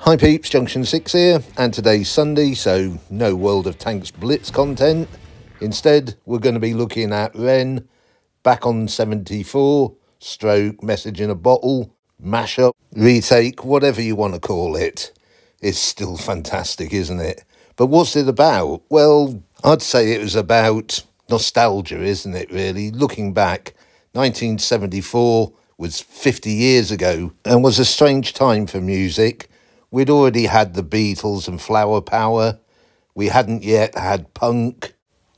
Hi peeps, Junction 6 here, and today's Sunday, so no World of Tanks Blitz content. Instead, we're going to be looking at Ren, Back on 74, stroke, Message in a Bottle, mashup, retake, whatever you want to call it. It's still fantastic, isn't it? But what's it about? Well, I'd say it was about nostalgia, isn't it, really? Looking back, 1974 was 50 years ago and was a strange time for music. We'd already had the Beatles and Flower Power. We hadn't yet had punk.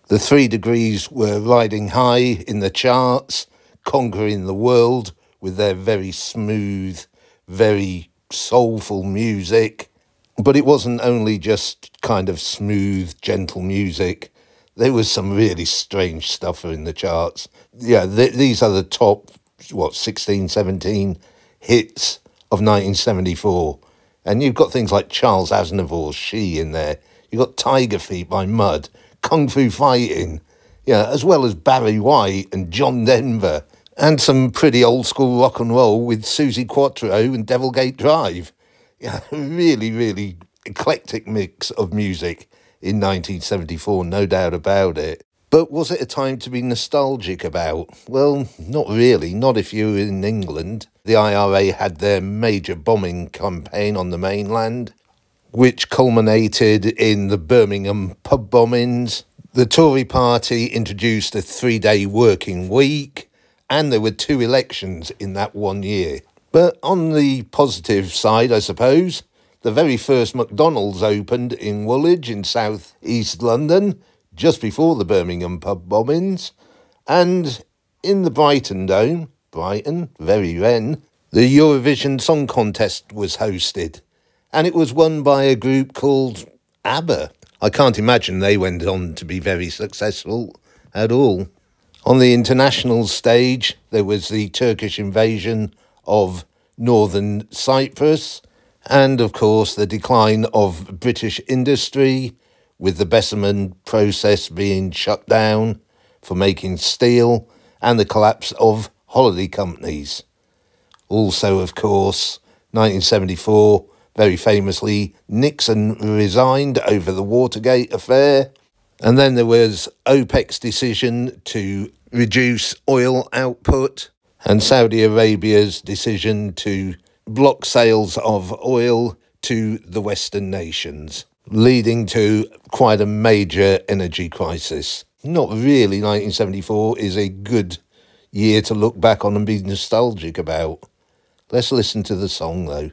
The 3 Degrees were riding high in the charts, conquering the world with their very smooth, very soulful music. But it wasn't only just kind of smooth, gentle music. There was some really strange stuff in the charts. Yeah, these are the top, 16, 17 hits of 1974. And you've got things like Charles Aznavour's She in there. You've got Tiger Feet by Mud, Kung Fu Fighting, as well as Barry White and John Denver, and some pretty old school rock and roll with Susie Quattro and Devilgate Drive. Yeah, really, really eclectic mix of music in 1974, no doubt about it. But was it a time to be nostalgic about? Well, not really, not if you were in England. The IRA had their major bombing campaign on the mainland, which culminated in the Birmingham pub bombings. The Tory party introduced a 3-day working week, and there were 2 elections in that 1 year. But on the positive side, I suppose, the very first McDonald's opened in Woolwich in South East London, just before the Birmingham pub bombings, and in the Brighton Dome, Brighton, very Ren, the Eurovision Song Contest was hosted, and it was won by a group called ABBA. I can't imagine they went on to be very successful at all. On the international stage, there was the Turkish invasion of northern Cyprus, and of course the decline of British industry, with the Bessemer process being shut down for making steel, and the collapse of holiday companies. Also, of course, 1974, very famously, Nixon resigned over the Watergate affair, and then there was OPEC's decision to reduce oil output, and Saudi Arabia's decision to block sales of oil to the Western nations, leading to quite a major energy crisis. Not really 1974 is a good year to look back on and be nostalgic about. Let's listen to the song though.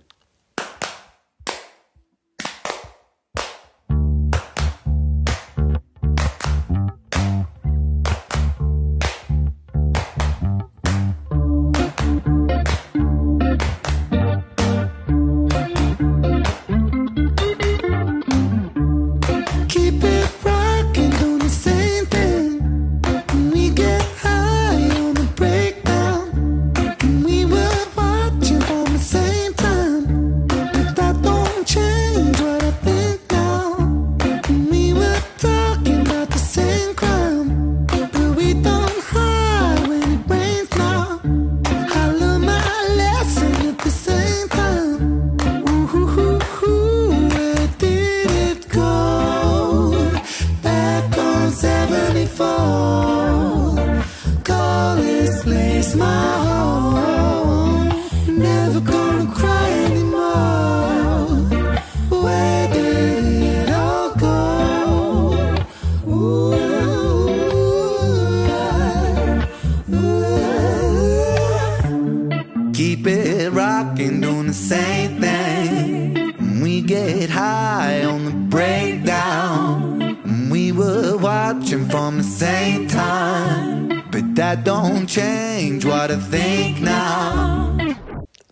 Keep it rocking, doing the same thing. We get high on the breakdown. We were watching from the same time, but that don't change what I think now.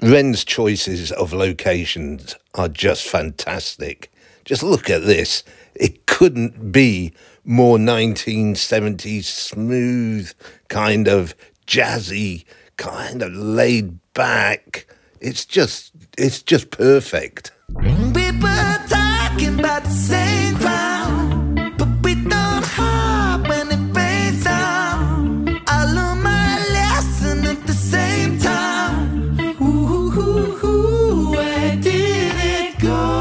Ren's choices of locations are just fantastic. Just look at this. It couldn't be more 1970s smooth, kind of jazzy, kind of laid back. It's just perfect. We were talking about the same ground, but we don't hop when it rains down. I learned my lesson at the same time. Ooh, where did it go?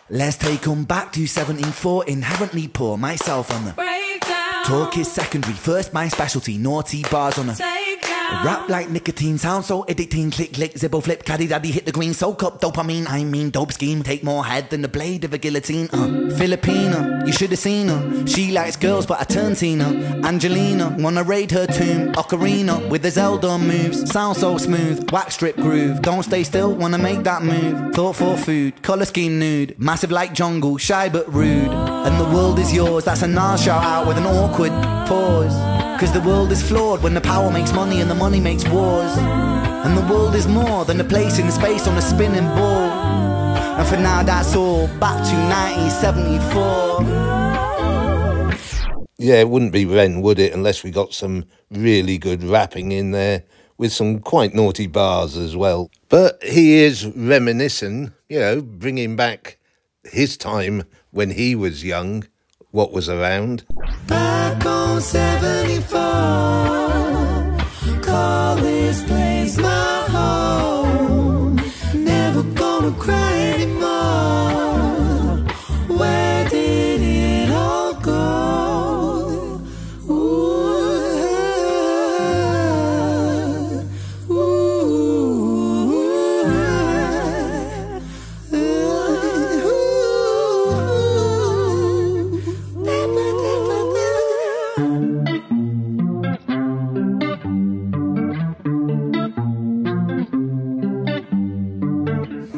Let's take 'em back to 74, inherently poor, myself on the breakdown. Talk is secondary, first my specialty, naughty bars on the Takedown. rap like nicotine, sound so addicting, click click, zippo flip, caddy daddy hit the green, soak up dopamine, I mean dope scheme, take more head than the blade of a guillotine. Filipina, you should have seen her, she likes girls but I turn Tina. Angelina, wanna raid her tomb, ocarina with the Zelda moves, sound so smooth, wax strip groove, don't stay still, wanna make that move, thought for food, colour scheme nude, massive like jungle, shy but rude, and the world is yours, that's a Nas shout out with an awkward pause. Cause the world is flawed when the power makes money and the money makes wars. And the world is more than a place in space on a spinning ball. And for now that's all, back to 1974. Yeah, it wouldn't be Ren, would it, unless we got some really good rapping in there, with some quite naughty bars as well. But he is reminiscing, you know, bringing back his time when he was young, what was around. Back on 74, call this place my home. Never gonna cry anymore. Where did it all go?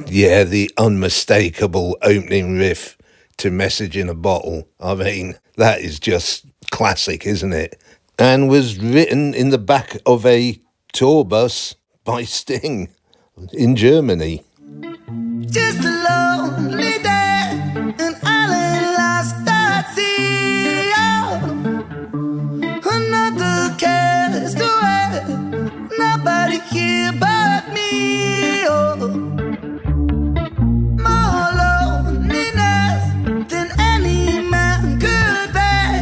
Yeah, the unmistakable opening riff to Message in a Bottle. I mean, that is just classic, isn't it? And was written in the back of a tour bus by Sting in Germany. Just a lonely day, and island lost at sea. Another castaway, nobody here but me. More loneliness than any man could bear.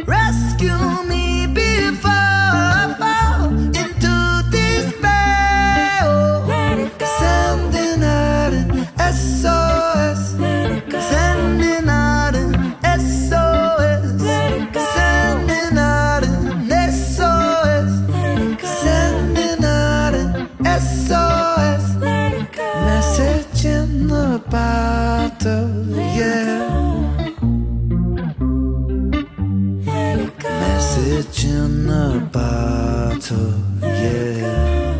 Rescue me before I fall into despair. Sending out an SOS. Sending out an SOS. Sending out an SOS. Sending out an SOS. Message in the bottle, yeah. Message in the bottle, yeah.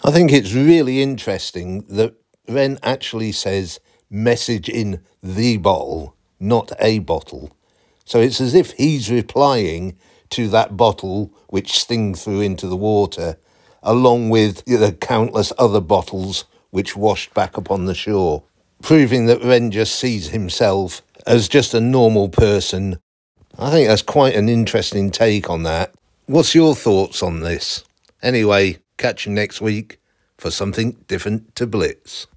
I think it's really interesting that Ren actually says message in the bottle, not a bottle. So it's as if he's replying to that bottle which Sting threw into the water, along with the countless other bottles which washed back upon the shore, proving that Ren just sees himself as just a normal person. I think that's quite an interesting take on that. What's your thoughts on this? Anyway, catch you next week for something different to Blitz.